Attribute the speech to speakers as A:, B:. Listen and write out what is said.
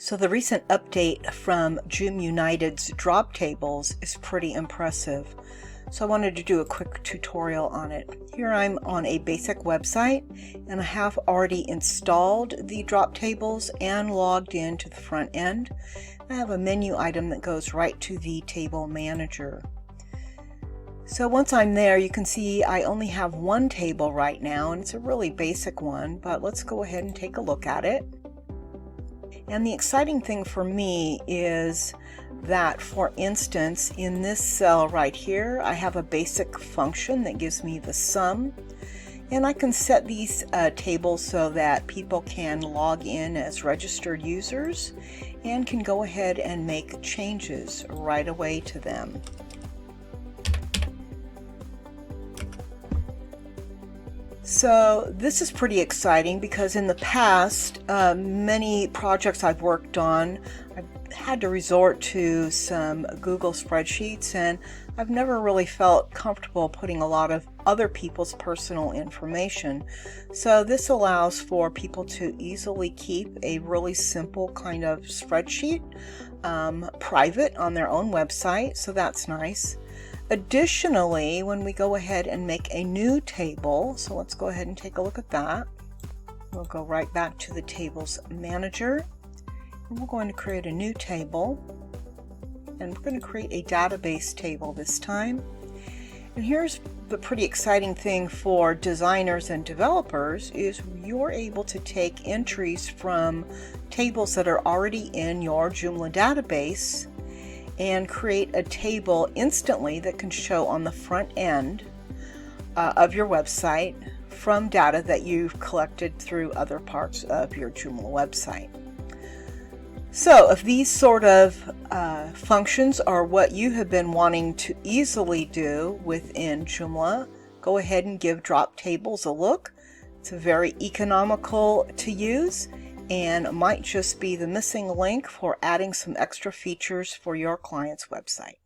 A: So the recent update from Joomunited's DropTables is pretty impressive. So I wanted to do a quick tutorial on it. Here I'm on a basic website and I have already installed the DropTables and logged into the front end. I have a menu item that goes right to the table manager. So once I'm there, you can see I only have one table right now, and it's a really basic one, but let's go ahead and take a look at it. And the exciting thing for me is that, for instance, in this cell right here, I have a basic function that gives me the sum. And I can set these tables so that people can log in as registered users and can go ahead and make changes right away to them. So this is pretty exciting because in the past, many projects I've worked on, I've had to resort to some Google spreadsheets, and I've never really felt comfortable putting a lot of other people's personal information. So this allows for people to easily keep a really simple kind of spreadsheet private on their own website, so that's nice. Additionally, when we go ahead and make a new table, so let's go ahead and take a look at that. We'll go right back to the tables manager, and we're going to create a new table, and we're going to create a database table this time. And here's the pretty exciting thing for designers and developers is you're able to take entries from tables that are already in your Joomla database and create a table instantly that can show on the front end of your website from data that you've collected through other parts of your Joomla website. So if these sort of functions are what you have been wanting to easily do within Joomla, go ahead and give DropTables a look. It's very economical to use and might just be the missing link for adding some extra features for your client's website.